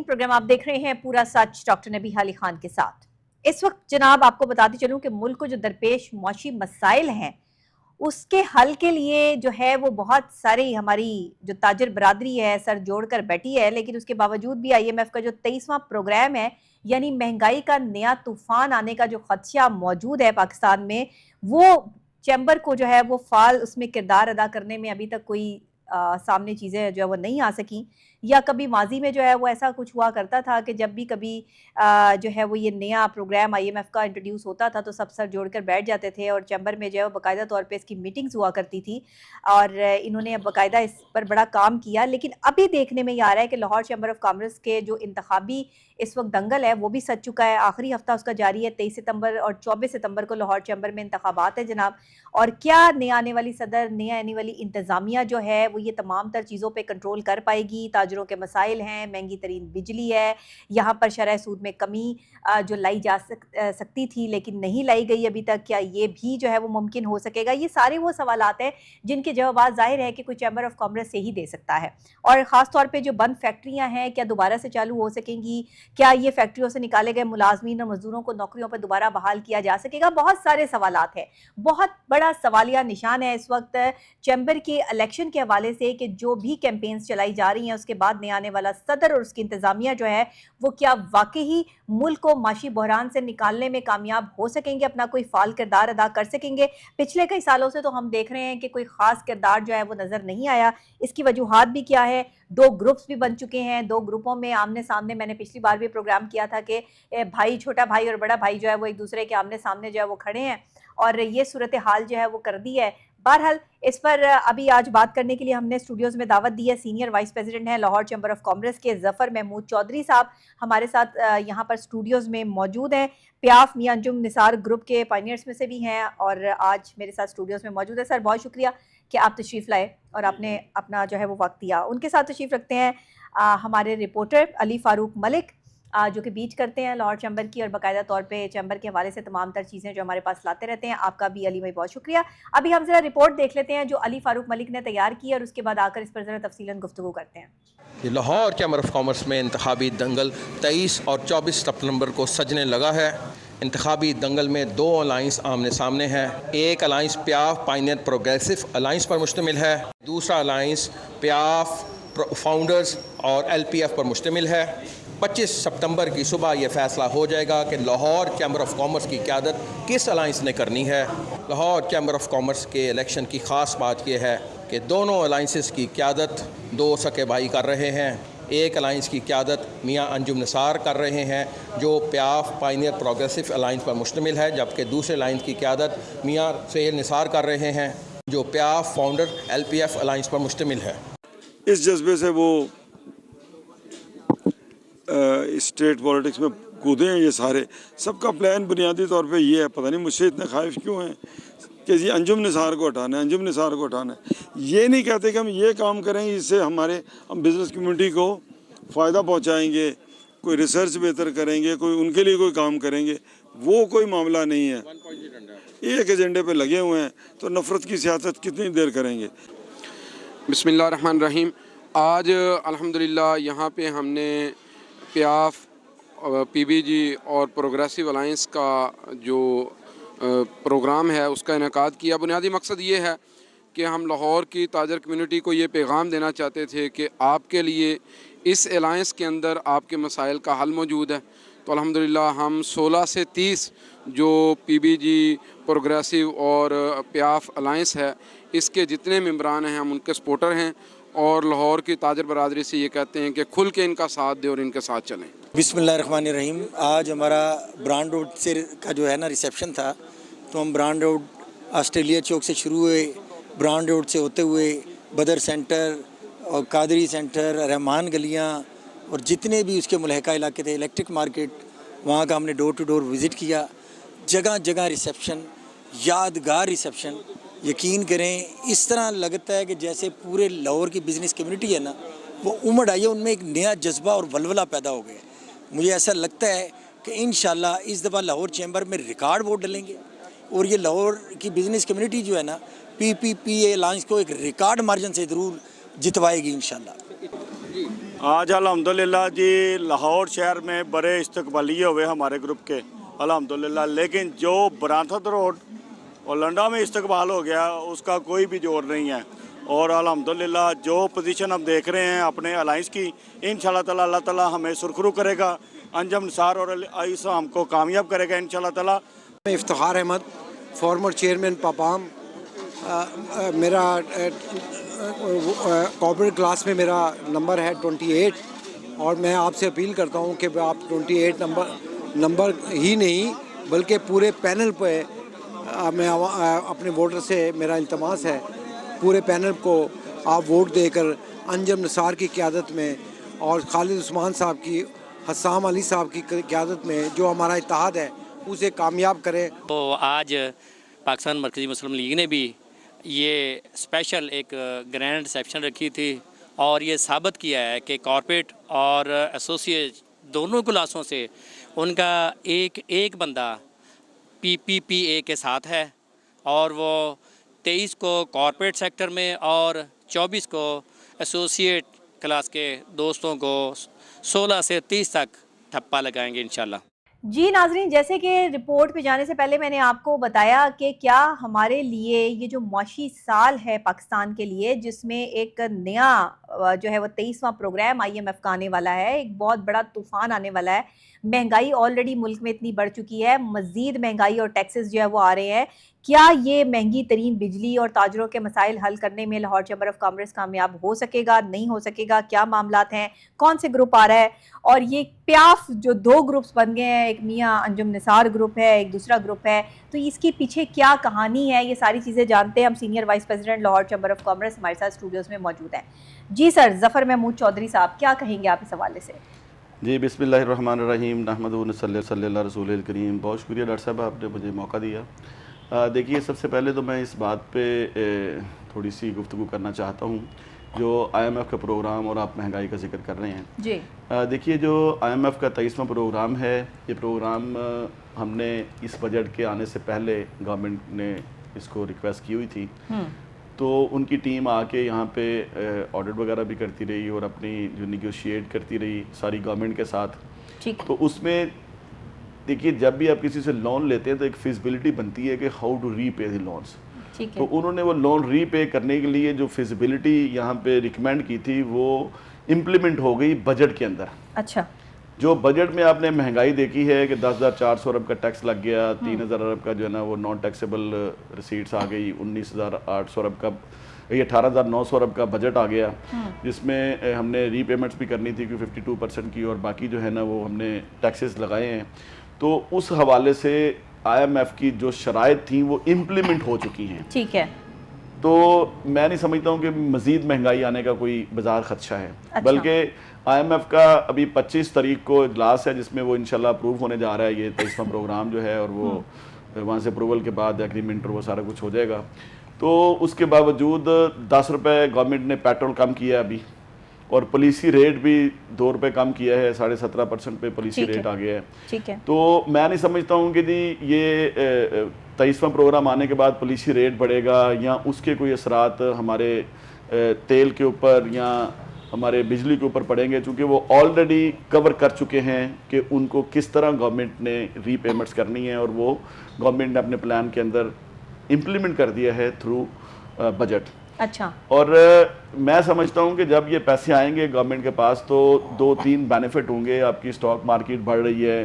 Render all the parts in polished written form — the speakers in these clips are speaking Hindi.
प्रोग्राम आप देख रहे हैं पूरा सच डॉक्टर नबी हाली खान के साथ। इस वक्त जनाब आपको बताती चलूं कि मुल्क को जो दरपेश मुआशी मसाइल हैं उसके हल के लिए जो है वो बहुत सारी हमारी जो ताजर बरादरी है सर जोड़कर बैठी है, लेकिन उसके बावजूद भी IMF का जो 23वां प्रोग्राम है यानी महंगाई का नया तूफान आने का जो खदशा मौजूद है पाकिस्तान में, वो चैम्बर को जो है वो फाल उसमें किरदार अदा करने में अभी तक कोई सामने चीज़ें जो है वो नहीं आ सकी। या कभी माजी में जो है वो ऐसा कुछ हुआ करता था कि जब भी कभी जो है वो ये नया प्रोग्राम IMF का इंट्रोड्यूस होता था तो सब सर जोड़कर बैठ जाते थे और चैम्बर में जो है वो बाकायदा तौर पे इसकी मीटिंग्स हुआ करती थी और इन्होंने अब बाकायदा इस पर बड़ा काम किया। लेकिन अभी देखने में ये आ रहा है कि लाहौर चैम्बर ऑफ कॉमर्स के जो इंतखाबी इस वक्त दंगल है वो भी सज चुका है। आखिरी हफ्ता उसका जारी है, 23 सितंबर और 24 सितंबर को लाहौर चैम्बर में इंतखाबात है जनाब। और क्या नई आने वाली सदर, नई आने वाली इंतज़ामिया जो है वो ये तमाम तर चीज़ों पे कंट्रोल कर पाएगी? ताजरों के मसाइल हैं, महंगी तरीन बिजली है, यहाँ पर शरह सूद में कमी जो लाई जा सकती थी लेकिन नहीं लाई गई अभी तक, क्या ये भी जो है वो मुमकिन हो सकेगा? ये सारे वो सवालात हैं जिनके जवाब ज़ाहिर है कि कोई चैम्बर ऑफ कॉमर्स से ही दे सकता है। और ख़ास तौर पर जो बंद फैक्ट्रियाँ हैं क्या दोबारा से चालू हो सकेंगी? क्या ये फैक्ट्रियों से निकाले गए मुलाजमीन और मजदूरों को नौकरियों पर दोबारा बहाल किया जा सकेगा? बहुत सारे सवालात हैं। बहुत बड़ा सवालिया निशान है इस वक्त चैम्बर के इलेक्शन के हवाले से कि जो भी कैंपेन्स चलाई जा रही हैं उसके बाद नया आने वाला सदर और उसकी इंतजामिया जो है वो क्या वाकई मुल्क को माशी बहरान से निकालने में कामयाब हो सकेंगे, अपना कोई फाल किरदार अदा कर सकेंगे? पिछले कई सालों से तो हम देख रहे हैं कि कोई खास किरदार जो है वो नजर नहीं आया। इसकी वजूहात भी क्या है? दो ग्रुप्स भी बन चुके हैं, दो ग्रुपों में आमने सामने, मैंने पिछली बार भी प्रोग्राम किया था कि भाई, छोटा भाई और बड़ा भाई जो है वो एक दूसरे के आमने सामने जो है वो खड़े हैं और ये सूरत हाल जो है वो कर दी है। बहरहाल इस पर अभी आज बात करने के लिए हमने स्टूडियोज़ में दावत दी है। सीनियर वाइस प्रेसिडेंट हैं लाहौर चैम्बर ऑफ कॉमर्स के ज़फ़र महमूद चौधरी साहब हमारे साथ यहाँ पर स्टूडियोज़ में मौजूद हैं। प्याफ मियां अंजुम निसार ग्रुप के पायनियर्स में से भी हैं और आज मेरे साथ स्टूडियोज़ में मौजूद है। सर बहुत शुक्रिया कि आप तशरीफ़ लाए और आपने अपना जो है वो वक्त दिया। उनके साथ तशरीफ़ रखते हैं हमारे रिपोर्टर अली फ़ारूक मलिक जो कि बीट करते हैं लाहौर चैम्बर की और बाकायदा तौर पे चैम्बर के हवाले से तमाम तर चीज़ें जो हमारे पास लाते रहते हैं। आपका भी अली भाई बहुत शुक्रिया। अभी हम जरा रिपोर्ट देख लेते हैं जो अली फ़ारूक मलिक ने तैयार की और उसके बाद आकर इस पर ज़रा तफसीलन गुफ्तगू करते हैं। लाहौर चैम्बर ऑफ कॉमर्स में इंतखाबी दंगल 23 और 24 सितंबर को सजने लगा है। इंतखाबी दंगल में दो अलाइंस आमने सामने हैं। एक अलाइंस प्याफ पायनियर प्रोग्रेसिव अलाइंस पर मुश्तमिल है, दूसरा अलाइंस प्याफ फाउंडर्स और LPF पर मुश्तमिल है। 25 सितंबर की सुबह यह फ़ैसला हो जाएगा कि लाहौर चैम्बर ऑफ कॉमर्स की क़यादत किस अलाइंस ने करनी है। लाहौर चैम्बर ऑफ कॉमर्स के इलेक्शन की ख़ास बात यह है कि दोनों अलाइंसेस की क़यादत दो सके भाई कर रहे हैं। एक अलाइंस की क़यादत मियां अंजुम निसार कर रहे हैं जो प्याफ पायनियर प्रोग्रेसिव अलाइंस पर मुश्तमिल है, जबकि दूसरे अलाइंस की क़यादत मियां सुहेल निसार कर रहे हैं जो प्याफ फाउंडर LPF अलाइंस पर मुश्तमिल है। इस जज्बे से वो स्टेट पॉलिटिक्स में कूदे हैं। ये सारे सबका प्लान बुनियादी तौर पे ये है, पता नहीं मुझसे इतने ख्वाहिश क्यों हैं कि जी अंजुम निसार को हटाना है, अंजुम निसार को हटाना है। ये नहीं कहते कि हम ये काम करेंगे जिससे हम बिज़नेस कम्युनिटी को फ़ायदा पहुंचाएंगे, कोई रिसर्च बेहतर करेंगे, कोई उनके लिए कोई काम करेंगे। वो कोई मामला नहीं है, एक एजेंडे पे लगे हुए हैं, तो नफ़रत की सियासत कितनी देर करेंगे। बिस्मिल्लाहिर्रहमानिर्रहीम। आज अल्हम्दुलिल्लाह यहाँ पे हमने प्याफ, PBG और प्रोग्रेसिव अलाइंस का जो प्रोग्राम है उसका इनेकाद किया। बुनियादी मकसद ये है कि हम लाहौर की ताजर कम्युनिटी को ये पैगाम देना चाहते थे कि आपके लिए इस अलाइंस के अंदर आपके मसाइल का हल मौजूद है। तो अल्हम्दुलिल्लाह हम 16 से 30 जो PBG, प्रोग्रेसिव और प्याफ अलाइंस है, इसके जितने मेम्बरान हैं हम उनके सपोर्टर हैं और लाहौर की ताजर बरादरी से ये कहते हैं कि खुल के इनका साथ दें और इनके साथ चलें। बिस्मिल्लाहिर्रहमानिर्रहीम। आज हमारा ब्रांड रोड से का जो है ना रिसेप्शन था, तो हम ब्रांड रोड ऑस्ट्रेलिया चौक से शुरू हुए, ब्रांड रोड से होते हुए बदर सेंटर और कादरी सेंटर, रहमान गलियाँ और जितने भी उसके मुलहका इलाके थे, इलेक्ट्रिक मार्केट, वहाँ का हमने डोर टू डोर विज़िट किया। जगह जगह रिसेप्शन, यादगार रिसेप्शन। यकीन करें इस तरह लगता है कि जैसे पूरे लाहौर की बिज़नेस कम्युनिटी है ना वो उमड़ आई है, उनमें एक नया जज्बा और वलवला पैदा हो गया। मुझे ऐसा लगता है कि इंशाल्लाह इस दफ़ा लाहौर चैम्बर में रिकॉर्ड वोट डलेंगे और ये लाहौर की बिज़नेस कम्युनिटी जो है ना PPPA अलायंस को एक रिकॉर्ड मार्जिन से ज़रूर जितवाएगी इंशाल्लाह। आज अल्हम्दुलिल्लाह जी लाहौर शहर में बड़े इस्तकबालिये हुए हमारे ग्रुप के अल्हम्दुलिल्लाह, लेकिन जो बराथत रोड और लंडा में इस्तकबाल हो गया उसका कोई भी जोर नहीं है। और अल्हम्दुलिल्लाह जो पोजीशन हम देख रहे हैं अपने अलाइंस की, इंशाल्लाह ताला अल्लाह ताला हमें सुरखरू करेगा, अंजम निसार और आइसा हमको कामयाब करेगा इंशाल्लाह ताला। इफ्तिखार अहमद, फॉर्मर चेयरमैन पापाम। मेरा कॉर्पोरेट क्लास में मेरा नंबर है 28 और मैं आपसे अपील करता हूं कि आप 28 नंबर ही नहीं बल्कि पूरे पैनल पे मैं अपने वोटर से मेरा इल्तमास है, पूरे पैनल को आप वोट देकर अंजम निसार की क़यादत में और खालिद उस्मान साहब की, हस्साम अली साहब की क़यादत में जो हमारा इत्तेहाद है उसे कामयाब करें। तो आज पाकिस्तान मरकज़ी मुस्लिम लीग ने भी ये स्पेशल एक ग्रैंड रिसेप्शन रखी थी और ये साबित किया है कि कॉर्पोरेट और एसोसिएट दोनों क्लासों से उनका एक बंदा PPPA के साथ है और वो 23 को कॉर्पोरेट सेक्टर में और 24 को एसोसिएट क्लास के दोस्तों को 16 से 30 तक ठप्पा लगाएंगे इंशाल्लाह। जी नाजरीन, जैसे कि रिपोर्ट पे जाने से पहले मैंने आपको बताया कि क्या हमारे लिए ये जो मौशी साल है पाकिस्तान के लिए, जिसमें एक नया जो है वो 23वां प्रोग्राम IMF का आने वाला है, एक बहुत बड़ा तूफान आने वाला है। महंगाई ऑलरेडी मुल्क में इतनी बढ़ चुकी है, मज़ीद महंगाई और टैक्सेस जो है वो आ रहे हैं। क्या ये महंगी तरीन बिजली और ताजरों के मसाइल हल करने में लाहौर चैम्बर ऑफ कॉमर्स कामयाब हो सकेगा, नहीं हो सकेगा, क्या मामलात हैं, कौन से ग्रुप आ रहा है? और ये प्याफ जो 2 ग्रुप्स बन गए हैं, एक मियाँ अंजुम निसार ग्रुप है, एक दूसरा ग्रुप है, तो इसके पीछे क्या कहानी है, ये सारी चीज़ें जानते हैं हम। Senior vice president Lahore Chamber of commerce हमारे साथ स्टूडियोज़ में मौजूद हैं। जी सर, ज़फ़र महमूद चौधरी साहब, क्या कहेंगे आप इस हवाले से? जी बिस्मिल्लाहिर्रहमानिर्रहीम, नहमदुहु व नसल्ली अला रसूलिल करीम। बहुत शुक्रिया डॉक्टर साहब, आपने मुझे मौका दिया। देखिए, सबसे पहले तो मैं इस बात पे थोड़ी सी गुफ्तगू करना चाहता हूँ जो IMF का प्रोग्राम और आप महंगाई का जिक्र कर रहे हैं जी। देखिए, जो IMF का 23वां प्रोग्राम है, ये प्रोग्राम हमने इस बजट के आने से पहले गवर्नमेंट ने इसको रिक्वेस्ट की हुई थी, तो उनकी टीम आके यहाँ पे ऑडिट वगैरह भी करती रही और अपनी जो निगोशिएट करती रही सारी गवर्नमेंट के साथ। ठीक। तो उसमें देखिए, जब भी आप किसी से लोन लेते हैं तो एक फिजिबिलिटी बनती है कि how to repay the loans. ठीक है। तो उन्होंने वो लोन रीपे करने के लिए जो फिजिबिलिटी यहाँ पे रिकमेंड की थी वो इम्प्लीमेंट हो गई बजट के अंदर। अच्छा। जो बजट में आपने महंगाई देखी है कि 10,400 अरब का टैक्स लग गया, 3,000 अरब का जो है ना वो नॉन टैक्सेबल रिसीट्स आ गई, 19,800 अरब का, ये 18,900 अरब का बजट आ गया, जिसमें हमने रीपेमेंट्स भी करनी थी कि 52% की, और बाकी जो है ना वो हमने टैक्सेस लगाए हैं। तो उस हवाले से IMF की जो शराइत थी वो इम्प्लीमेंट हो चुकी हैं। ठीक है। तो मैं नहीं समझता हूँ कि मज़ीद महंगाई आने का कोई बाजार खदशा है। अच्छा। बल्कि IMF का अभी 25 तारीख को इजलास है जिसमें वो इंशाल्लाह अप्रूव होने जा रहा है ये 23वां प्रोग्राम जो है, और वो वहाँ से अप्रूवल के बाद एग्रीमेंट और वो सारा कुछ हो जाएगा। तो उसके बावजूद 10 रुपये गवर्नमेंट ने पेट्रोल कम किया अभी, और पॉलिसी रेट भी 2 रुपये कम किया है, 17.5% पे पॉलिसी रेट आ गया है। ठीक है। तो मैं नहीं समझता हूँ कि जी ये 23वां प्रोग्राम आने के बाद पॉलिसी रेट बढ़ेगा या उसके कोई असरात हमारे तेल के ऊपर या हमारे बिजली के ऊपर पड़ेंगे, चूँकि वो ऑलरेडी कवर कर चुके हैं कि उनको किस तरह गवर्नमेंट ने रीपेमेंट्स करनी है, और वो गवर्नमेंट ने अपने प्लान के अंदर इम्प्लीमेंट कर दिया है थ्रू बजट। अच्छा। और मैं समझता हूँ कि जब ये पैसे आएंगे गवर्नमेंट के पास तो 2-3 बेनिफिट होंगे। आपकी स्टॉक मार्केट बढ़ रही है,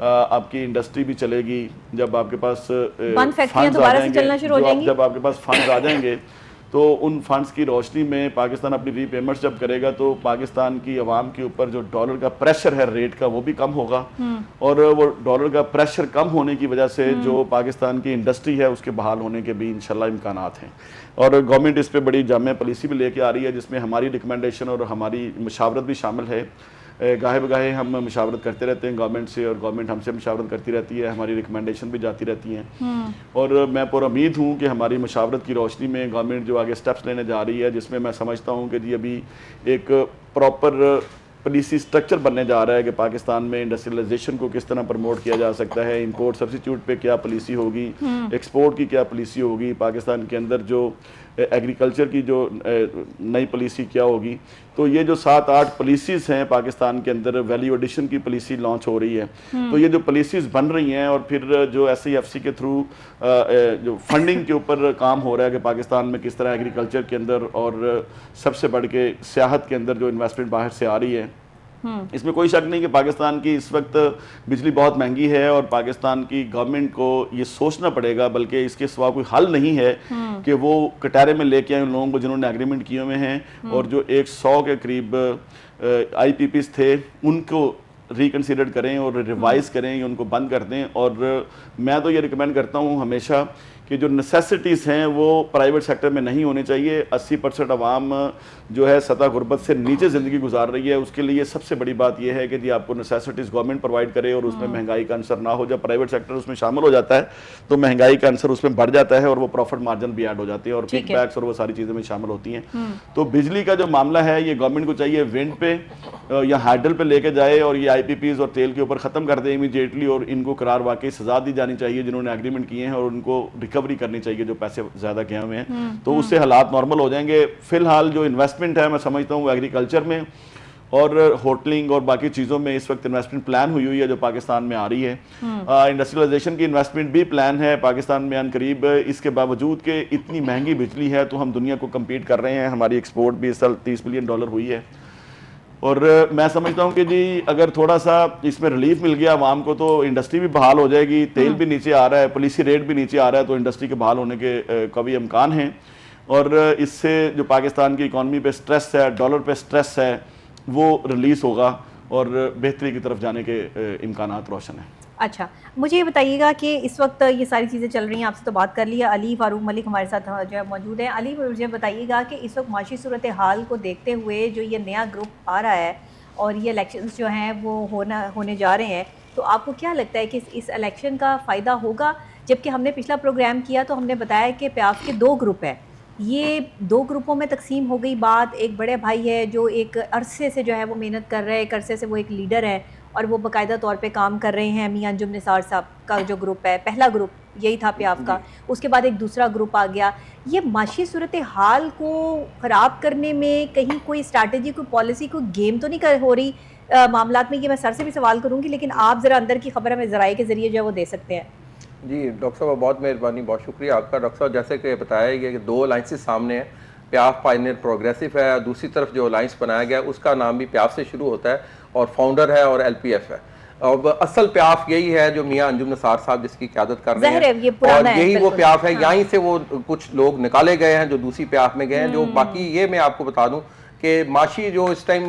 आपकी इंडस्ट्री भी चलेगी। जब आपके पास फंड्स दोबारा से चलना शुरू हो जाएंगी, जब आपके पास फंड्स आ जाएंगे तो उन फंड्स की रोशनी में पाकिस्तान अपनी रीपेमेंट्स जब करेगा तो पाकिस्तान की आवाम के ऊपर जो डॉलर का प्रेशर है रेट का वो भी कम होगा, और वो डॉलर का प्रेशर कम होने की वजह से जो पाकिस्तान की इंडस्ट्री है उसके बहाल होने के भी इंशाल्लाह इम्कानात हैं। और गवर्नमेंट इस पर बड़ी जामे पॉलिसी भी लेके आ रही है जिसमें हमारी रिकमेंडेशन और हमारी मशावरत भी शामिल है। गाहे बगाहे हम मशावरत करते रहते हैं गवर्नमेंट से, और गवर्नमेंट हमसे मशावरत करती रहती है, हमारी रिकमेंडेशन भी जाती रहती हैं। और मैं पुरुम्मीद हूँ कि हमारी मशावरत की रोशनी में गवर्नमेंट जो आगे स्टेप्स लेने जा रही है, जिसमें मैं समझता हूँ कि जी अभी एक प्रॉपर पॉलिसी स्ट्रक्चर बनने जा रहा है कि पाकिस्तान में इंडस्ट्रियलाइजेशन को किस तरह प्रमोट किया जा सकता है, इंपोर्ट सब्सिट्यूट पे क्या पॉलिसी होगी, एक्सपोर्ट की क्या पॉलिसी होगी, पाकिस्तान के अंदर जो एग्रीकल्चर की जो नई पॉलिसी क्या होगी। तो ये जो 7-8 पॉलिसीज़ हैं पाकिस्तान के अंदर, वैल्यू एडिशन की पॉलिसी लॉन्च हो रही है। तो ये जो पॉलिसीज़ बन रही हैं और फिर जो SCFC के थ्रू जो फंडिंग के ऊपर काम हो रहा है कि पाकिस्तान में किस तरह एग्रीकल्चर के अंदर और सबसे बढ़ के सियाहत के अंदर जो इन्वेस्टमेंट बाहर से आ रही है, इसमें कोई शक नहीं कि पाकिस्तान की इस वक्त बिजली बहुत महंगी है और पाकिस्तान की गवर्नमेंट को ये सोचना पड़ेगा, बल्कि इसके सिवा कोई हल नहीं है कि वो कटारे में लेके आए उन लोगों को जिन्होंने एग्रीमेंट किए हुए हैं और जो 100 के करीब IPPs थे उनको रिकन्सिडर करें और रिवाइज करें, उनको बंद कर दें। और मैं तो ये रिकमेंड करता हूँ हमेशा कि जो नेसेसिटीज़ हैं वो प्राइवेट सेक्टर में नहीं होनी चाहिए। 80% आवाम जो है सतह गुर्बत से नीचे ज़िंदगी गुजार रही है, उसके लिए सबसे बड़ी बात यह है कि जी आपको नेसेसिटीज़ गवर्नमेंट प्रोवाइड करे और उसमें महंगाई का आंसर ना हो। जब प्राइवेट सेक्टर उसमें शामिल हो जाता है तो महंगाई का आंसर उसमें बढ़ जाता है और वो प्रॉफिट मार्जिन भी ऐड हो जाती है और किकबैक्स और वो सारी चीज़ें में शामिल होती हैं। तो बिजली का जो मामला है ये गवर्नमेंट को चाहिए विंड पे या हाइडल पे लेके जाए और ये IPPs और तेल के ऊपर ख़त्म कर दे इमीडिएटली, और इनको करार वाकई सजा दी जानी चाहिए जिन्होंने एग्रीमेंट किए हैं और उनको रिकवरी करनी चाहिए जो पैसे ज़्यादा गए हुए हैं। तो उससे हालात नॉर्मल हो जाएंगे। फिलहाल जो इन्वेस्टमेंट है मैं समझता हूँ एग्रीकल्चर में और होटलिंग और बाकी चीज़ों में इस वक्त इन्वेस्टमेंट प्लान हुई है जो पाकिस्तान में आ रही है। इंडस्ट्रियलाइजेशन की इन्वेस्टमेंट भी प्लान है पाकिस्तान में अनकरीब। इसके बावजूद कि इतनी महंगी बिजली है तो हम दुनिया को कम्पीट कर रहे हैं। हमारी एक्सपोर्ट भी इस साल $30 बिलियन हुई है और मैं समझता हूँ कि जी अगर थोड़ा सा इसमें रिलीफ मिल गया आवाम को तो इंडस्ट्री भी बहाल हो जाएगी। तेल भी नीचे आ रहा है, पॉलिसी रेट भी नीचे आ रहा है, तो इंडस्ट्री के बहाल होने के कभी इम्कान हैं और इससे जो पाकिस्तान की इकॉनमी पे स्ट्रेस है, डॉलर पे स्ट्रेस है, वो रिलीज़ होगा और बेहतरी की तरफ जाने के इम्कानात रोशन हैं। अच्छा, मुझे ये बताइएगा कि इस वक्त ये सारी चीज़ें चल रही हैं, आपसे तो बात कर लिया। अली फारूक मलिक हमारे साथ जो है मौजूद हैं। अली, मुझे बताइएगा कि इस वक्त माशी सूरत हाल को देखते हुए जो ये नया ग्रुप आ रहा है और ये इलेक्शंस जो हैं वो होने जा रहे हैं, तो आपको क्या लगता है कि इस इलेक्शन का फ़ायदा होगा? जबकि हमने पिछला प्रोग्राम किया तो हमने बताया कि प्याफ के 2 ग्रुप हैं, ये 2 ग्रुपों में तकसीम हो गई बात। एक बड़े भाई है जो एक अरसे से जो है वो मेहनत कर रहे हैं, एक अरसे से वो एक लीडर है और वो बाकायदा तौर पे काम कर रहे हैं। मियां अंजुम निसार साहब का जो ग्रुप है, पहला ग्रुप यही था प्याफ का, उसके बाद एक दूसरा ग्रुप आ गया। ये माशी सूरत हाल को ख़राब करने में कहीं कोई स्ट्रैटेजी, कोई पॉलिसी, कोई गेम तो नहीं हो रही मामलात में? ये मैं सर से भी सवाल करूँगी, लेकिन आप ज़रा अंदर की खबर हमें ज़राए के ज़रिए जो है वो दे सकते हैं। जी डॉक्टर साहब, बहुत मेहरबानी, बहुत शुक्रिया आपका। डॉक्टर साहब, जैसे कि बताया गया कि 2 अलाइंसेस सामने हैं, प्याफ पायनियर प्रोग्रेसिव है, दूसरी तरफ जो अलाइंस बनाया गया उसका नाम भी प्याफ से शुरू होता है और फाउंडर है और LPF है। अब असल प्याफ यही है जो मियां अंजुम निसार साहब जिसकी क़यादत कर रहे हैं, और यही वो प्याफ है। यहीं से वो कुछ लोग निकाले गए हैं जो दूसरी प्याफ में गए हैं। जो बाकी ये मैं आपको बता दूं कि माशी जो इस टाइम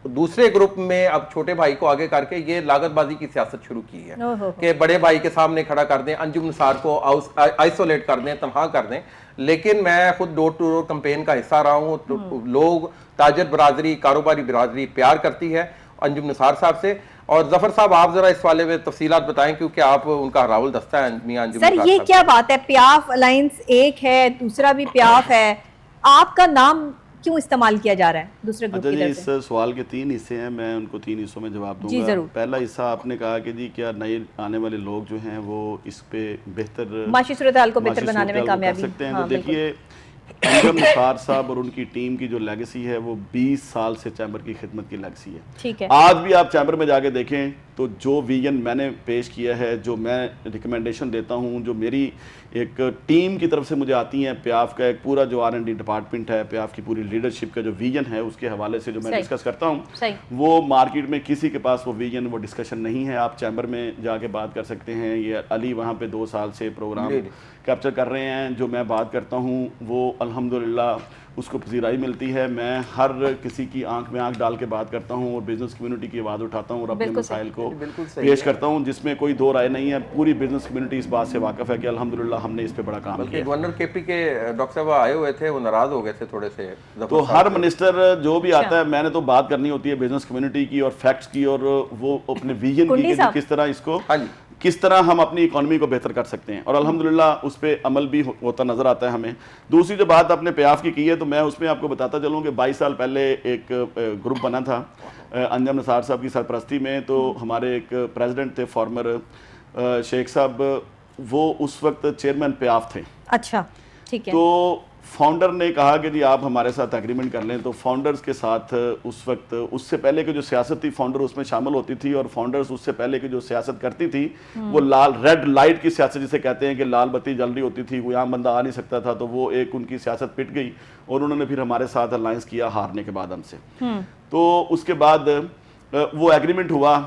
दूसरे ग्रुप में अब छोटे भाई को आगे करके ये लागतबाजी की सियासत शुरू की है कि बड़े भाई के सामने खड़ा कर दें, अंजुम निसार को आइसोलेट कर दें, तनहा कर दें। लेकिन मैं खुद डोर टू डोर कैंपेन का हिस्सा रहा हूँ, तो लोग, ताजर बरादरी, कारोबारी बरादरी प्यार करती है अंजुम निसार साहब से। और जफर साहब, आप जरा इस वाले में तफसीलात बताएं क्योंकि आप उनका रावल दस्ता है मियां अंजुम निसार। सर, ये क्या बात है? प्याफ अलायंस एक है, दूसरा भी प्याफ है, आपका नाम क्यों इस्तेमाल किया जा रहा है दूसरे ग्रुप की तरफ से? इस सवाल के 3 हिस्से हैं, मैं उनको 3 हिस्सों में जवाब दूंगा। पहला हिस्सा आपने कहा कि जी क्या नए आने वाले लोग जो हैं वो इस पे बेहतर माशी सूरत हाल को बेहतर बनाने में कामयाबी सकते हैं। तो देखिए अंजुम निसार साहब और उनकी टीम की जो लेगेसी है वो 20 साल से चैम्बर की खिदमत की लेगेसी है। ठीक है। आज भी आप चैम्बर में जाके देखें तो जो विजन मैंने पेश किया है, जो मैं रिकमेंडेशन देता हूं, जो मेरी एक टीम की तरफ से मुझे आती हैं, प्याफ का एक पूरा जो R&D डिपार्टमेंट है, प्याफ की पूरी लीडरशिप का जो विजन है उसके हवाले से जो मैं डिस्कस करता हूं, वो मार्केट में किसी के पास वो विजन, वो डिस्कशन नहीं है। आप चैम्बर में जाके बात कर सकते हैं। ये अली वहाँ पे 2 साल से प्रोग्राम कैप्चर कर रहे हैं। जो मैं बात करता हूँ वो अल्हम्दुलिल्लाह उसको पजीराई मिलती है। मैं हर किसी की आंख में आंख डाल के बात करता हूँ और बिजनेस कम्युनिटी की आवाज़ उठाता हूँ और अपने मसाइल को पेश करता हूँ, जिसमें कोई 2 राय नहीं है। पूरी बिजनेस कम्युनिटी इस बात से वाकिफ़ है कि अल्हम्दुलिल्लाह हमने इस पे बड़ा काम किया। गवर्नर KP के डॉक्टर साहब आए हुए थे, वो नाराज हो गए थे थोड़े से। तो हर मिनिस्टर जो भी आता है, मैंने तो बात करनी होती है बिजनेस कम्युनिटी की और फैक्ट्स की और वो अपने विजन की किस तरह इसको, किस तरह हम अपनी इकोनॉमी को बेहतर कर सकते हैं, और अल्हम्दुलिल्लाह उस पर अमल भी होता नज़र आता है हमें। दूसरी जो बात आपने प्याफ की है तो मैं उसमें आपको बताता चलूँ कि 22 साल पहले एक ग्रुप बना था अंजुम निसार साहब की सरपरस्ती में। तो हमारे एक प्रेसिडेंट थे फॉर्मर शेख साहब, वो उस वक्त चेयरमैन प्याफ थे। अच्छा, ठीक है। तो फाउंडर ने कहा कि जी आप हमारे साथ एग्रीमेंट कर लें, तो फाउंडर्स के साथ उस वक्त, उससे पहले की जो सियासत थी फाउंडर उसमें शामिल होती थी, और फाउंडर्स उससे पहले की जो सियासत करती थी वो लाल रेड लाइट की सियासत जिसे कहते हैं कि लाल बत्ती जल रही होती थी, कोई आम बंदा आ नहीं सकता था, तो वो एक उनकी सियासत पिट गई और उन्होंने फिर हमारे साथ अलायंस किया हारने के बाद हमसे। तो उसके बाद वो एग्रीमेंट हुआ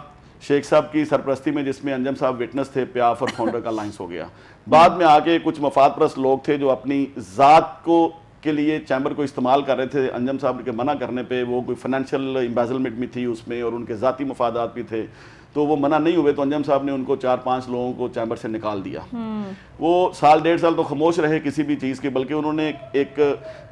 शेख साहब की सरपरस्ती में, जिसमें अंजम साहब विटनेस थे, प्याफ और फाउंडर का अलायंस हो गया। बाद में आके कुछ मफादप्रस्त लोग थे जो अपनी ज़ात को के लिए चैम्बर को इस्तेमाल कर रहे थे। अंजम साहब के मना करने पे वो कोई फाइनेंशियल एम्बेजलमेंट भी थी उसमें और उनके ज़ाती मफादात भी थे, तो वो मना नहीं हुए, तो अंजम साहब ने उनको 4-5 लोगों को चैम्बर से निकाल दिया। वो साल 1.5 साल तो खामोश रहे किसी भी चीज़ के, बल्कि उन्होंने एक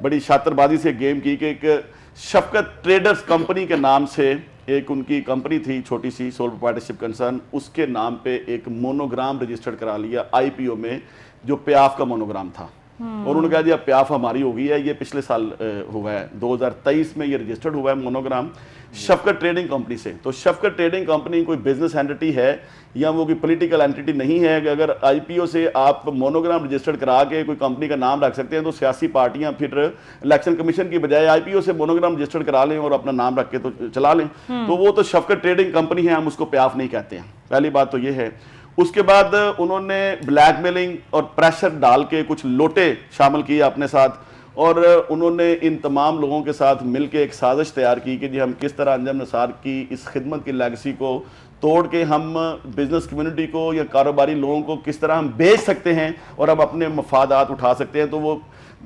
बड़ी शातरबाजी से गेम की कि एक शफकत ट्रेडर्स कंपनी के नाम से एक उनकी कंपनी थी छोटी सी, सोल प्रोप्राइटरशिप कंसर्न, उसके नाम पे एक मोनोग्राम रजिस्टर्ड करा लिया आईपीओ में, जो प्याफ का मोनोग्राम था। और उन्होंने कहा जी अब प्याफ हमारी हो गई है। ये पिछले साल हुआ है, 2023 में ये रजिस्टर्ड हुआ है मोनोग्राम शफकत ट्रेडिंग कंपनी से। तो शफकत ट्रेडिंग कंपनी कोई बिजनेस एंटिटी है या वो कोई पॉलिटिकल एंटिटी नहीं है कि अगर आईपीओ से आप मोनोग्राम रजिस्टर्ड करा के कोई कंपनी का नाम रख सकते हैं, तो सियासी पार्टियां फिर इलेक्शन कमीशन की बजाय आईपीओ से मोनोग्राम रजिस्टर्ड करा लें और अपना नाम रख के तो चला लें। तो वो तो शफकत ट्रेडिंग कंपनी है, हम उसको प्याफ नहीं कहते हैं। पहली बात तो ये है। उसके बाद उन्होंने ब्लैकमेलिंग और प्रेशर डाल के कुछ लोटे शामिल किए अपने साथ, और उन्होंने इन तमाम लोगों के साथ मिलकर एक साजिश तैयार की कि जी हम किस तरह अंजम निसार की इस खिदमत की लेगेसी को तोड़ के हम बिजनेस कम्युनिटी को या कारोबारी लोगों को किस तरह हम बेच सकते हैं और हम अपने मफादात उठा सकते हैं। तो वो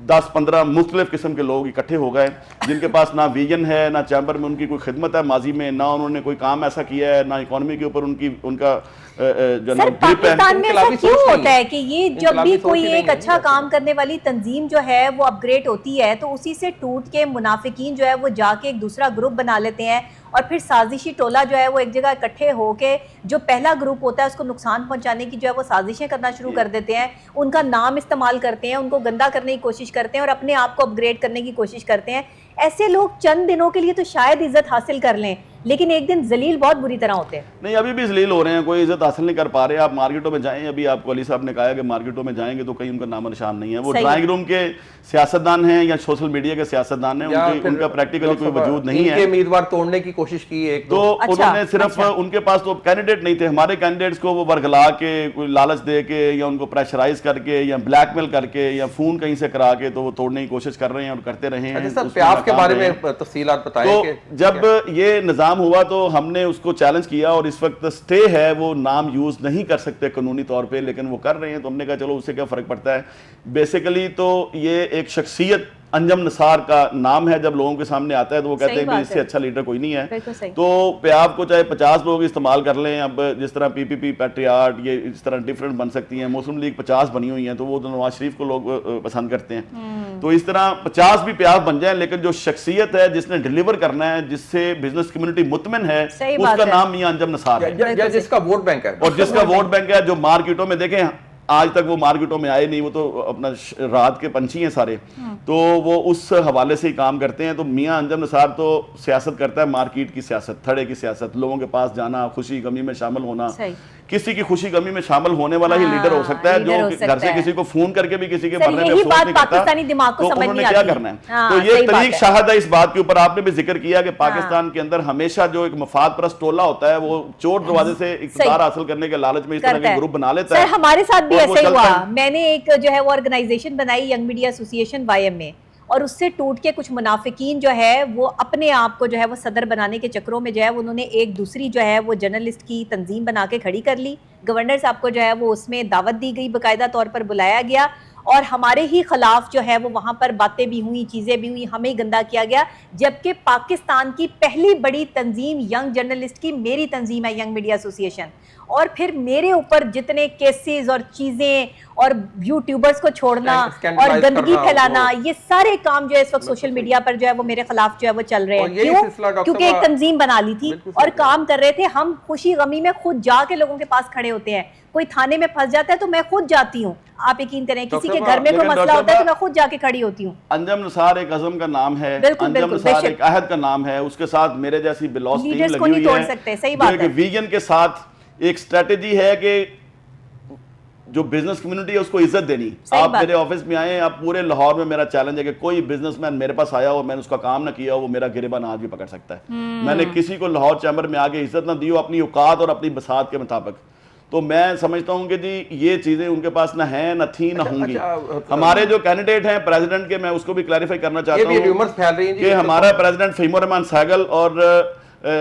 10-15 मुख्तलिफ किस्म के लोग इकट्ठे हो गए जिनके पास ना विजन है, ना चैम्बर में उनकी कोई खिदमत है माजी में, ना उन्होंने कोई काम ऐसा किया है, ना इकोनॉमी के ऊपर उनका जो सर पाकिस्तान में ऐसा क्यों होता है कि ये जब भी कोई एक अच्छा काम करने वाली तंजीम जो है वो अपग्रेड होती है तो उसी से टूट के मुनाफिकीन जो है वो जाके एक दूसरा ग्रुप बना लेते हैं और फिर साजिशी टोला जो है वो एक जगह इकट्ठे होके जो पहला ग्रुप होता है उसको नुकसान पहुंचाने की जो है वो साजिशें करना शुरू कर देते हैं, उनका नाम इस्तेमाल करते हैं, उनको गंदा करने की कोशिश करते हैं और अपने आप को अपग्रेड करने की कोशिश करते हैं। ऐसे लोग चंद दिनों के लिए तो शायद इज्जत हासिल कर लें, लेकिन एक दिन जलील बहुत बुरी तरह होते हैं। नहीं, अभी भी जलील हो रहे हैं, कोई इज्जत हासिल नहीं कर पा रहे। आप मार्केटों में जाएं, अभी आपको अली साहब ने कहा कि मार्केटों में जाएंगे तो कहीं उनका नाम निशान नहीं है। वो ड्राइंग रूम के सियासतदान हैं या सोशल मीडिया के सियासतदान हैं, उनका प्रैक्टिकली कोई वजूद नहीं है। उम्मीदवार तोड़ने की कोशिश की एक तो उन्होंने सिर्फ उनके पास तो कैंडिडेट नहीं थे, हमारे कैंडिडेट्स को वो वर्गला के कोई लालच दे के या उनको प्रेशराइज करके या ब्लैकमेल करके या फोन कहीं से करा के तो वो तोड़ने की कोशिश कर रहे हैं और करते रहे हैं। प्याफ के बारे में तफसीलात बताएं। तो जब ये निज़ाम हुआ तो हमने उसको चैलेंज किया और इस वक्त स्टे है, वो नाम यूज नहीं कर सकते कानूनी तौर पे, लेकिन वो कर रहे हैं। तो हमने कहा चलो उससे क्या फ़र्क पड़ता है। बेसिकली तो ये एक शख्सियत अंजम निसार का नाम है, जब लोगों के सामने आता है तो वो कहते हैं कि इससे अच्छा लीडर कोई नहीं है। तो प्याफ को चाहे 50 लोग इस्तेमाल कर लें, अब जिस तरह पीपीपी, पैट्रियाट, ये इस तरह डिफरेंट बन सकती हैं। मुस्लिम लीग 50 बनी हुई है तो वो तो नवाज शरीफ को लोग पसंद करते हैं। तो इस तरह 50 भी प्याफ बन जाए, लेकिन जो शख्सियत है जिसने डिलीवर करना है, जिससे बिजनेस कम्युनिटी मुतमिन है, उसका नाम मियां अंजम निसार है, जिसका वोट बैंक है। और जिसका वोट बैंक है, जो मार्केटों में देखें आज तक वो मार्केटों में आए नहीं, वो तो अपना रात के पंछी हैं सारे, तो वो उस हवाले से ही काम करते हैं। तो मियां अंजम निसार तो सियासत करता है, मार्केट की सियासत, थड़े की सियासत, लोगों के पास जाना, खुशी गमी में शामिल होना। किसी की खुशी गमी में शामिल होने वाला ही लीडर हो सकता है, जो घर से किसी को फोन करके भी किसी के मरने में अफसोस नहीं करता। तो उन्होंने क्या करना है? तो ये तरीक शाहद है इस बात के ऊपर। आपने भी जिक्र किया कि पाकिस्तान के अंदर हमेशा जो एक मफाद परस्त टोला होता है वो चोर दरवाजे से इक़्तिदार हासिल करने के लालच में इस तरह के ग्रुप बना लेता है। हमारे साथ भी ऐसे हुआ। मैंने एक जो है वो ऑर्गेनाइजेशन बनाई, यंग मीडिया एसोसिएशन YM में, और उससे टूट के कुछ मुनाफिकीन जो है वो अपने आप को जो है वो सदर बनाने के चक्रों में जो है उन्होंने एक दूसरी जो है वो जर्नलिस्ट की तंजीम बना के खड़ी कर ली। गवर्नर साहब को जो है वो उसमें दावत दी गई, बाकायदा तौर पर बुलाया गया और हमारे ही खिलाफ जो है वो वहाँ पर बातें भी हुई, चीज़ें भी हुई, हमें ही गंदा किया गया। जबकि पाकिस्तान की पहली बड़ी तंजीम यंग जर्नलिस्ट की मेरी तंजीम है, यंग मीडिया एसोसिएशन, और फिर मेरे ऊपर जितने केसेस और चीज़ें और यूट्यूबर्स को छोड़ना और गंदगी फैलाना, ये सारे काम जो है इस वक्त सोशल मीडिया पर जो है वो मेरे खिलाफ जो है वो चल रहे हैं। क्यों? क्योंकि एक तंजीम बना ली थी और काम कर रहे थे। हम खुशी गमी में खुद जाके लोगों के पास खड़े होते हैं। कोई थाने में फंस जाता है तो मैं खुद जाती हूँ, आप यकीन करें, किसी के घर में कोई मसला होता है तो मैं खुद जाके खड़ी होती हूँ। अंजम निसार एक अज़म का नाम है, अंजम निसार एक अहद का नाम है, उसके साथ मेरे जैसी बिलौस टीम लगी हुई है। सही बात है। विजन के साथ एक स्ट्रेटेजी है कि जो बिजनेस कम्युनिटी है उसको इज्जत देनी। सही आप बात। मेरे ऑफिस में आए, आप पूरे लाहौर में मेरा चैलेंज है कि कोई बिजनेसमैन मेरे पास आया हो, मैंने उसका काम ना किया हो, वो मेरा गिरेबान आज भी पकड़ सकता है। मैंने किसी को लाहौर चैम्बर में आके इज्जत ना दी हो अपनी औकात और अपनी बसात के मुताबिक। तो मैं समझता हूं कि जी ये चीजें उनके पास ना है, ना थी, ना होंगी। हमारे जो कैंडिडेट हैं प्रेसिडेंट के, मैं उसको भी क्लैरिफाई करना चाहता हूँ रूमर्स फैल रही हैं जी कि हमारा प्रेसिडेंट फहीमुर रहमान सहगल और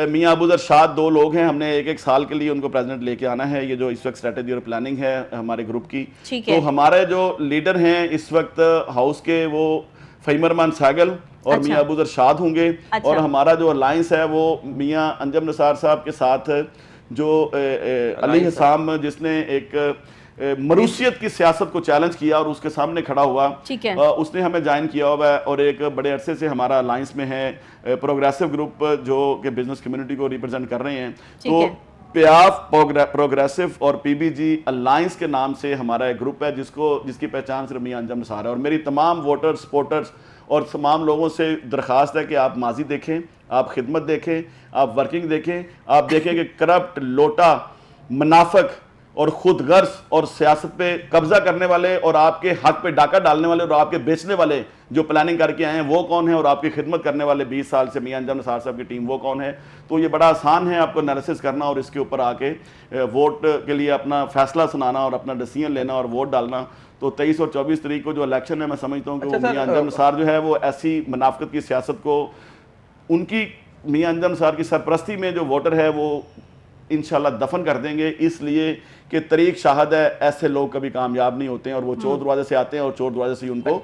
मियां अबूजर शाद 2 लोग हैं। हमने एक साल के लिए उनको प्रेसिडेंट लेके आना है। ये जो इस वक्त स्ट्रेटेजी और प्लानिंग है हमारे ग्रुप की, ठीक तो है। हमारे जो लीडर हैं इस वक्त हाउस के, वो फहीमुर रहमान सहगल और अच्छा। मियां अबूजर शाद होंगे। अच्छा। और हमारा जो अलायंस है वो मियां अंजम निसार साहब के साथ जो अली हसाम, जिसने एक मरूसियत की सियासत को चैलेंज किया और उसके सामने खड़ा हुआ, ठीक है। उसने हमें ज्वाइन किया हुआ है और एक बड़े अरसे से हमारा अलायंस में है। प्रोग्रेसिव ग्रुप जो कि बिजनेस कम्युनिटी को रिप्रेजेंट कर रहे हैं, ठीक तो है। प्याफ प्रोग्रेसिव और पीबीजी अलायंस के नाम से हमारा एक ग्रुप है जिसकी पहचान सिर्फ मियां अंजम निसार है। और मेरी तमाम वोटर्स, सपोर्टर्स और तमाम लोगों से दरख्वास्त है कि आप माजी देखें, आप खिदमत देखें, आप वर्किंग देखें, आप देखें कि करप्ट, लोटा, मुनाफिक और खुद गर्ज और सियासत पे कब्जा करने वाले और आपके हक पे डाका डालने वाले और आपके बेचने वाले जो प्लानिंग करके आए हैं वो कौन है, और आपकी खिदमत करने वाले 20 साल से मियां अंजम निसार साहब की टीम वो कौन है। तो ये बड़ा आसान है आपको एनालिसिस करना और इसके ऊपर आके वोट के लिए अपना फैसला सुनाना और अपना डिसीजन लेना और वोट डालना। तो 23 और 24 तारीख को जो इलेक्शन है, मैं समझता हूँ कि वो मियां अंजम निसार जो है वो ऐसी मुनाफिकत की सियासत को, उनकी मियां अंजम निसार की सरपरस्ती में जो वोटर है वो इंशाल्लाह दफन कर देंगे। इसलिए कि तरीक शाहद है, ऐसे लोग कभी कामयाब नहीं होते हैं और वो चोर दरवाजे से आते हैं और चोर दरवाजे से उनको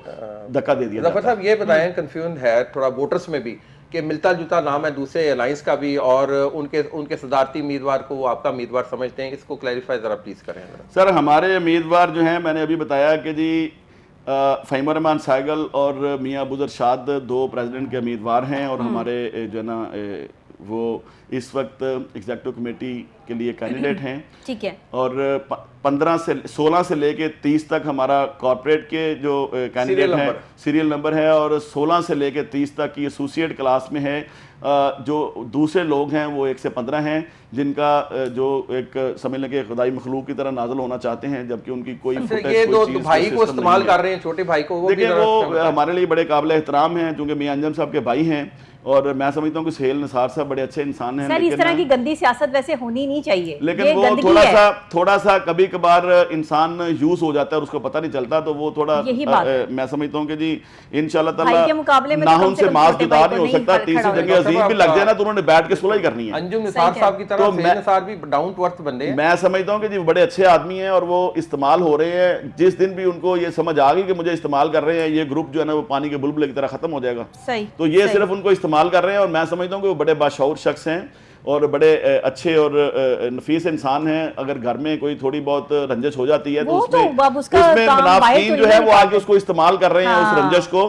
धक्का दे दिया जाता है। साहब ये बताएं, कंफ्यूजन है थोड़ा वोटर्स में भी कि मिलता जुलता नाम है दूसरे अलायंस का भी और उनके सदारती उम्मीदवार को वो आपका उम्मीदवार समझते हैं, इसको क्लैरिफाई जरा प्लीज करें। सर हमारे उम्मीदवार जो हैं, मैंने अभी बताया कि जी फहीमुर रहमान सहगल और मियां अबूजर शाद 2 प्रेसिडेंट के उम्मीदवार हैं और हमारे जो है ना वो इस वक्त एग्जीक्यूटिव कमेटी के लिए कैंडिडेट हैं। ठीक है। और 16 से लेके 30 तक हमारा कॉर्पोरेट के जो कैंडिडेट हैं सीरियल नंबर है और 16 से लेके 30 तक की एसोसिएट क्लास में है। जो दूसरे लोग हैं वो 1 से 15 हैं जिनका जो एक समझ लें कि खुदाई मखलूक की तरह नाजल होना चाहते हैं, जबकि उनकी कोई ये दो भाई को इस्तेमाल कर रहे हैं, छोटे भाई को। देखिए वो हमारे लिए बड़े काबिल एहतराम हैं क्योंकि मियां अंजम साहब के भाई हैं और मैं समझता हूँ कि सुहेल निसार साहब बड़े अच्छे इंसान हैं। सर इस तरह की गंदी सियासत वैसे होनी नहीं चाहिए, लेकिन वो थोड़ा सा कभी कभार इंसान यूज हो जाता है और उसको पता नहीं चलता, तो वो थोड़ा मैं समझता हूँ कि जी इंशाल्लाह ताला के मुकाबले में ना उनसे मास जुदा नहीं हो सकता। तीसरी जंग अजीम भी लग जाए ना तो उन्होंने बैठ के सुलह करनी है। अंजुम निसार साहब की तरह सुहेल निसार भी डाउन टू अर्थ बंदे हैं। मैं समझता हूँ कि जी बड़े अच्छे आदमी हैं और वो इस्तेमाल हो रहे हैं। जिस दिन भी उनको ये समझ आ गई कि मुझे इस्तेमाल कर रहे हैं, ये ग्रुप जो है ना वो पानी के बुलबुले की तरह खत्म हो जाएगा। तो ये सिर्फ उनको इस्तेमाल कर रहे हैं और मैं समझता हूँ कि वो बड़े बाशऊर शख्स हैं और बड़े अच्छे और नफीस इंसान हैं। अगर घर में कोई थोड़ी बहुत रंजिश हो जाती है तो उसमें मुनाफिकीन जो है वो आगे उसको इस्तेमाल कर रहे हैं उस रंजिश को,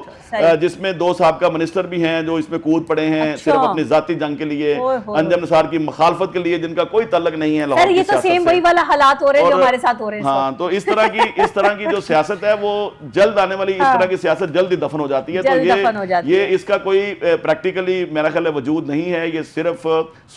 जिसमें 2 साहबका मिनिस्टर भी हैं जो इसमें कूद पड़े हैं सिर्फ अपनी जाती जंग के लिए, अंजम निसार की मुखालफत के लिए, जिनका कोई तल्लक नहीं है लाहौर की सियासत से। वही वाला हालात हो रहे हैं जो हमारे साथ हो रहे हैं। हाँ, तो इस तरह की जो सियासत है वो जल्द आने वाली, इस तरह की सियासत जल्दी दफन हो जाती है। तो ये इसका कोई प्रैक्टिकली मेरा ख्याल है वजूद नहीं है। ये सिर्फ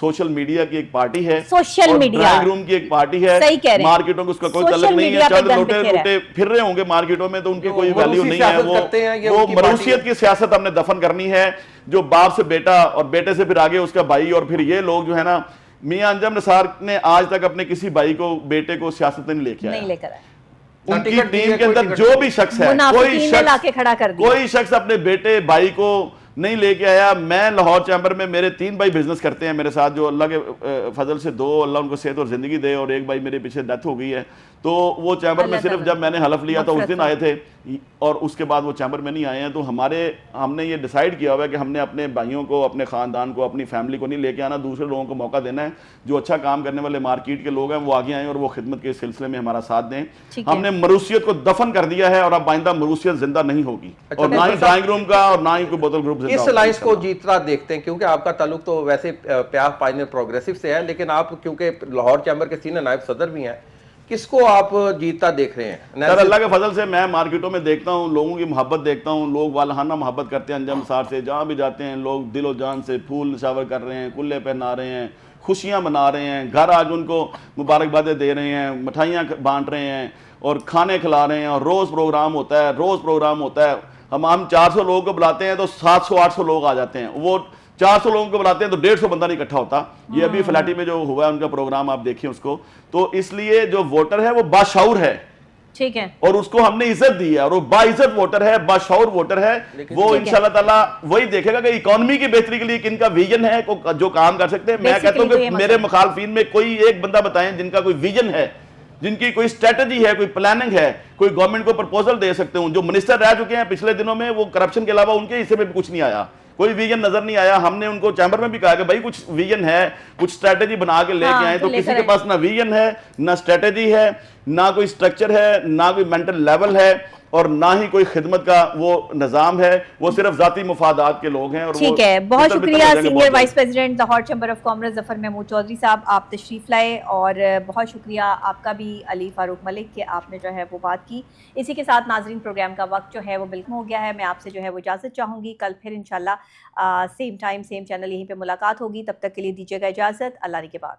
सोशल मीडिया की एक पार्टी है, सोशल मीडिया ड्राइंग रूम की एक पार्टी है। मार्केटों को उसका कोई ताल्लुक नहीं है। चंद लोटे फिर रहे होंगे मार्केटों में तो उनकी कोई वैल्यू नहीं है। वो मरूसियत की सियासत हमने दफन करनी है, जो बाप से बेटा और बेटे से फिर आगे उसका भाई, और फिर ये लोग जो है ना, मियां अंजम निसार ने आज तक अपने किसी भाई को, बेटे को सियासत नहीं लेके आया। उनकी टीम के अंदर जो भी शख्स है, कोई शख्स अपने बेटे भाई को नहीं लेके आया। मैं लाहौर चैम्बर में, मेरे 3 भाई बिजनेस करते हैं मेरे साथ, जो अल्लाह के फजल से 2 अल्लाह उनको सेहत और जिंदगी दे, और एक भाई मेरे पीछे डेथ हो गई है। तो वो चैम्बर में सिर्फ जब मैंने हलफ लिया था उस दिन आए थे और उसके बाद वो चैम्बर में नहीं आए हैं। तो हमने ये डिसाइड किया हुआ है कि हमने अपने भाइयों को, अपने ख़ानदान को, अपनी फैमिली को नहीं लेके आना, दूसरे लोगों को मौका देना है। जो अच्छा काम करने वाले मार्केट के लोग हैं वो आगे आए और वो खिदमत के सिलसिले में हमारा साथ दें। हमने मरूसियत को दफन कर दिया है और अब आइंदा मरूसियत जिंदा नहीं होगी, और ना ही ड्राइंग रूम का और ना ही कोई बोतल ग्रुप जिंदा। इस अलायंस को जीतना देखते हैं क्योंकि आपका ताल्लुक तो वैसे प्याफ पाइनियर प्रोग्रेसिव से है, लेकिन आप क्योंकि लाहौर चैम्बर के सीनियर नायब सदर भी हैं, किसको आप जीतता देख रहे हैं? सर अल्लाह के फजल से मैं मार्केटों में देखता हूँ, लोगों की मोहब्बत देखता हूँ, लोग वालहाना मोहब्बत करते हैं अंजम निसार से। जहाँ भी जाते हैं लोग दिलो जान से फूल निशावर कर रहे हैं, कुल्ले पहना रहे हैं, खुशियाँ मना रहे हैं, घर आज उनको मुबारकबादें दे रहे हैं, मिठाइयाँ बांट रहे हैं और खाने खिला रहे हैं, और रोज़ प्रोग्राम होता है, रोज़ प्रोग्राम होता है। हम 400 लोगों को बुलाते हैं तो 700-800 लोग आ जाते हैं, वो 400 लोगों को बुलाते हैं तो 150 बंदा नहीं इकट्ठा होता। ये अभी फलाटी में जो हुआ है उनका प्रोग्राम, आप देखिए उसको। तो इसलिए जो वोटर है वो बाशऊर है, ठीक है, और उसको हमने इज्जत दी है, और वो बाइज्जत वोटर है, बाशऊर वोटर है। वो इंशाल्लाह ताला वही देखेगा कि इकोनॉमी की बेहतरी के लिए किनका विजन है, जो काम कर सकते हैं। मैं कहता हूं कि मेरे मुखालफिन में कोई एक बंदा बताएं जिनका कोई विजन है, जिनकी कोई स्ट्रेटजी है, कोई प्लानिंग है, कोई गवर्नमेंट को प्रपोजल दे सकते हूं। जो मिनिस्टर रह चुके हैं पिछले दिनों में, वो करप्शन के अलावा उनके हिस्से में भी कुछ नहीं आया, कोई विजन नजर नहीं आया। हमने उनको चैम्बर में भी कहा कि भाई कुछ विजन है, कुछ स्ट्रेटजी बना के लेके आए। तो किसी के पास ना विजन है, ना स्ट्रेटजी है, ना कोई स्ट्रक्चर है, ना कोई मेंटल लेवल है, और ना ही कोई खिदमत का वो निज़ाम है। वो सिर्फ जाती मुफादात के लोग हैं। और ठीक है, बहुत शुक्रिया सीनियर बहुत vice president Lahore Chamber of Commerce Zafar Mahmood Chaudhry साहब, आप तशरीफ़ लाए। और बहुत शुक्रिया आपका भी अली फ़ारूक मलिक कि आपने जो है वो बात की। इसी के साथ नाज़रीन प्रोग्राम का वक्त जो है वो बिल्कुल हो गया है। मैं आपसे जो है वो इजाज़त चाहूँगी। कल फिर इंशाल्लाह सेम टाइम सेम चैनल यहीं पर मुलाकात होगी। तब तक के लिए दीजिएगा इजाज़त। अल्लाह के बाद।